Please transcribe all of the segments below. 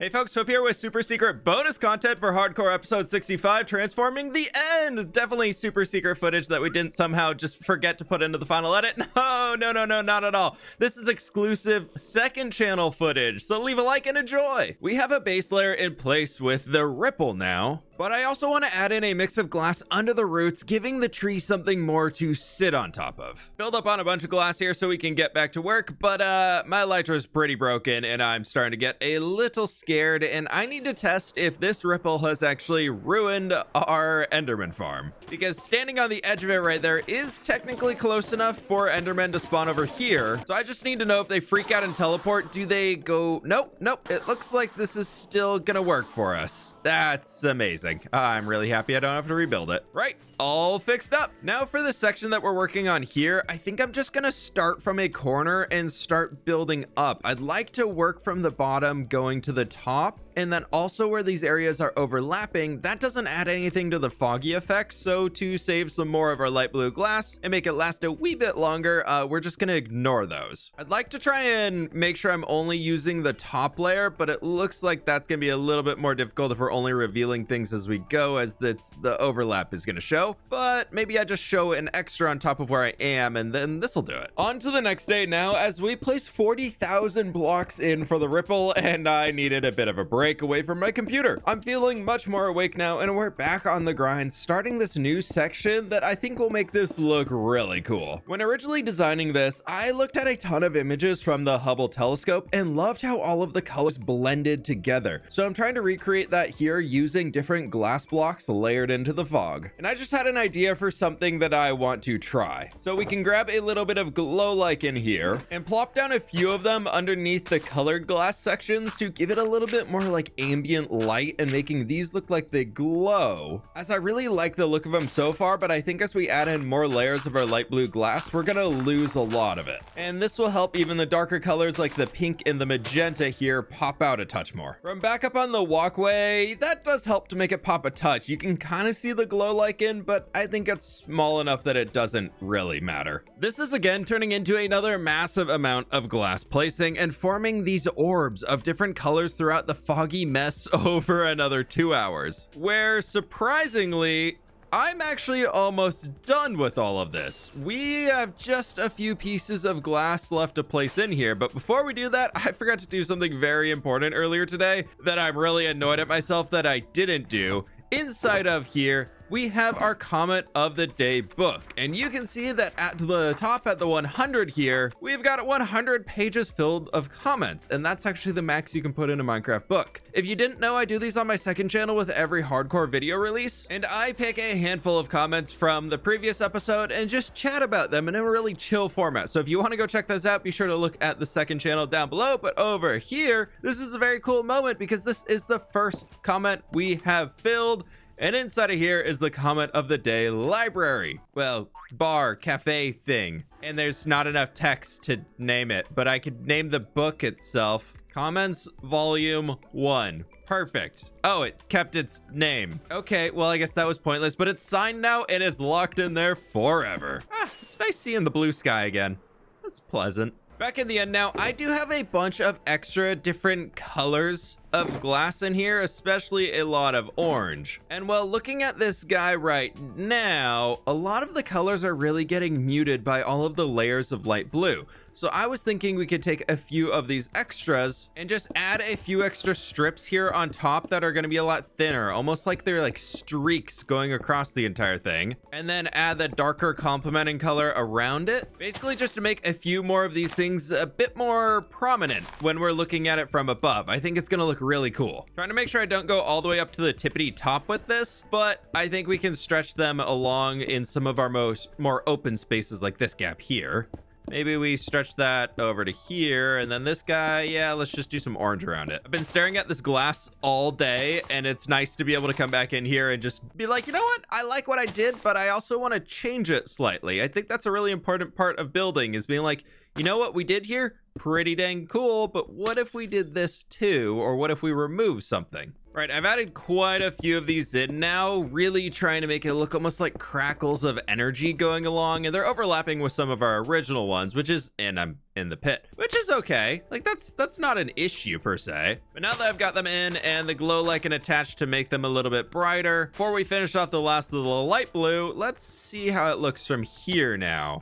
Hey folks, Hope here with super secret bonus content for Hardcore episode 65, Transforming the End. Definitely super secret footage that we didn't somehow just forget to put into the final edit. No, not at all. This is exclusive second channel footage, so leave a like and enjoy. We have a base layer in place with the ripple now, but I also want to add in a mix of glass under the roots, giving the tree something more to sit on top of. Build up on a bunch of glass here so we can get back to work, but my Elytra is pretty broken and I'm starting to get a little scared, and I need to test if this ripple has actually ruined our Enderman farm. Because standing on the edge of it right there is technically close enough for Endermen to spawn over here. So I just need to know if they freak out and teleport. Do they go? Nope. It looks like this is still gonna work for us. That's amazing. I'm really happy I don't have to rebuild it. Right, all fixed up. Now for the section that we're working on here, I think I'm just gonna start from a corner and start building up. I'd like to work from the bottom going to the top, and then also where these areas are overlapping, that doesn't add anything to the foggy effect. So to save some more of our light blue glass and make it last a wee bit longer, we're just gonna ignore those. I'd like to try and make sure I'm only using the top layer, but it looks like that's gonna be a little bit more difficult if we're only revealing things as we go, as the overlap is gonna show. But maybe I just show an extra on top of where I am, and then this will do it. On to the next day now, as we place 40,000 blocks in for the ripple, and I needed a bit of a break away from my computer. I'm feeling much more awake now, and we're back on the grind, starting this new section that I think will make this look really cool. When originally designing this, I looked at a ton of images from the Hubble telescope and loved how all of the colors blended together. So I'm trying to recreate that here using different glass blocks layered into the fog. And I just had an idea for something that I want to try. So we can grab a little bit of glow like in here and plop down a few of them underneath the colored glass sections to give it a little bit more like ambient light and making these look like they glow, as I really like the look of them so far. But I think as we add in more layers of our light blue glass, we're gonna lose a lot of it, and this will help even the darker colors like the pink and the magenta here pop out a touch more. From back up on the walkway, that does help to make it pop a touch. You can kind of see the glow lichen, but I think it's small enough that it doesn't really matter. This is again turning into another massive amount of glass placing and forming these orbs of different colors throughout the foggy mess over another 2 hours, where surprisingly I'm actually almost done with all of this. We have just a few pieces of glass left to place in here, but before we do that, I forgot to do something very important earlier today that I'm really annoyed at myself that I didn't do. Inside of here, we have our comment of the day book, and you can see that at the top at the 100 here, we've got 100 pages filled of comments, and that's actually the max you can put in a Minecraft book. If you didn't know, I do these on my second channel with every hardcore video release, and I pick a handful of comments from the previous episode and just chat about them in a really chill format. So if you want to go check those out, be sure to look at the second channel down below. But over here, this is a very cool moment because this is the first comment we have filled. And inside of here is the comment of the day library. Well, bar, cafe thing. And there's not enough text to name it, but I could name the book itself. Comments Volume 1. Perfect. Oh, it kept its name. Okay, well, I guess that was pointless, but it's signed now and it's locked in there forever. It's nice seeing the blue sky again. That's pleasant. Back in the end now, I do have a bunch of extra different colors of glass in here, especially a lot of orange. And while looking at this guy right now, a lot of the colors are really getting muted by all of the layers of light blue. So I was thinking we could take a few of these extras and just add a few extra strips here on top that are going to be a lot thinner, almost like they're like streaks going across the entire thing, and then add the darker complementing color around it, basically just to make a few more of these things a bit more prominent when we're looking at it from above. I think it's going to look really cool. Trying to make sure I don't go all the way up to the tippity top with this, but I think we can stretch them along in some of our more open spaces like this gap here. Maybe we stretch that over to here, and then this guy, yeah, let's just do some orange around it. I've been staring at this glass all day, and it's nice to be able to come back in here and just be like, you know what? I like what I did, but I also want to change it slightly. I think that's a really important part of building, is being like, you know what we did here? pretty dang cool, but what if we did this too? Or what if we remove something? Right, I've added quite a few of these in now, really trying to make it look almost like crackles of energy going along, and they're overlapping with some of our original ones, which is, and I'm in the pit, which is okay. Like, that's not an issue per se. But now that I've got them in and the glow lichen attached to make them a little bit brighter, before we finish off the last little light blue, let's see how it looks from here now.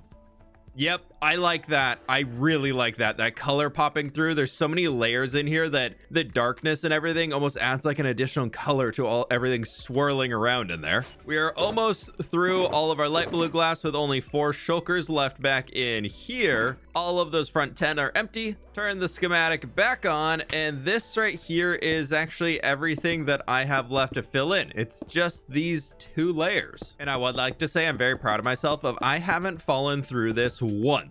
Yep, I like that. I really like that color popping through. There's so many layers in here that the darkness and everything almost adds like an additional color to everything swirling around in there. We are almost through all of our light blue glass with only 4 shulkers left back in here. All of those front 10 are empty. Turn the schematic back on, and this right here is actually everything that I have left to fill in. It's just these 2 layers. And I would like to say I'm very proud of myself of I haven't fallen through this once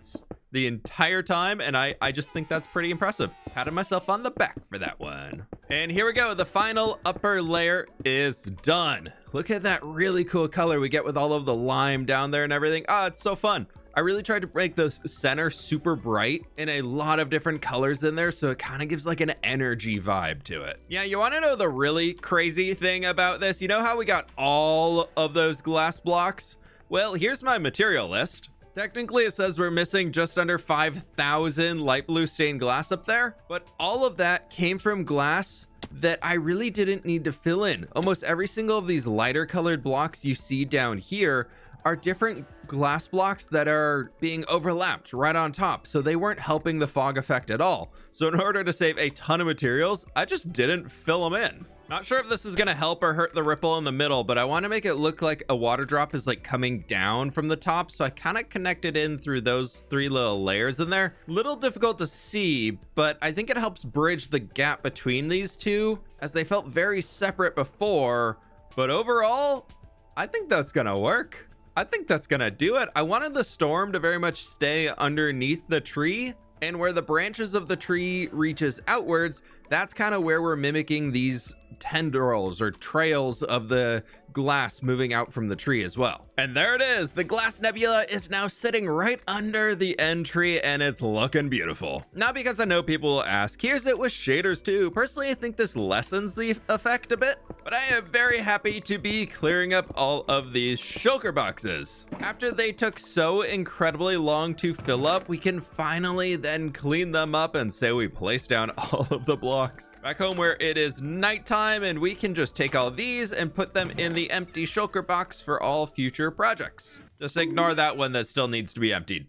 the entire time, and I just think that's pretty impressive. Patted myself on the back for that one. And here we go, the final upper layer is done. Look at that really cool color we get with all of the lime down there and everything. It's so fun. I really tried to make the center super bright and a lot of different colors in there, so it kind of gives like an energy vibe to it. Yeah, you want to know the really crazy thing about this? You know how we got all of those glass blocks? Well, here's my material list. Technically, it says we're missing just under 5,000 light blue stained glass up there, but all of that came from glass that I really didn't need to fill in. Almost every single of these lighter colored blocks you see down here are different glass blocks that are being overlapped right on top, so they weren't helping the fog effect at all. So in order to save a ton of materials, I just didn't fill them in. Not sure if this is going to help or hurt the ripple in the middle, but I want to make it look like a water drop is like coming down from the top, so I kind of connected in through those 3 little layers in there. Little difficult to see, but I think it helps bridge the gap between these two, as they felt very separate before. But overall, I think that's going to work. I think that's going to do it. I wanted the storm to very much stay underneath the tree, and where the branches of the tree reaches outwards, that's kind of where we're mimicking these tendrils or trails of the glass moving out from the tree as well. And there it is. The glass nebula is now sitting right under the end tree, and it's looking beautiful. Now, because I know people will ask, here's it with shaders too. Personally, I think this lessens the effect a bit, but I am very happy to be clearing up all of these shulker boxes. After they took so incredibly long to fill up, we can finally then clean them up and say we placed down all of the blocks. Back home where it is nighttime, and we can just take all these and put them in the empty shulker box for all future projects. Just ignore that one that still needs to be emptied.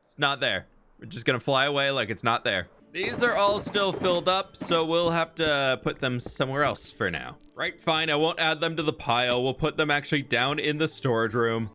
It's not there. We're just gonna fly away like it's not there. These are all still filled up, so we'll have to put them somewhere else for now. Right, fine, I won't add them to the pile. We'll put them actually down in the storage room.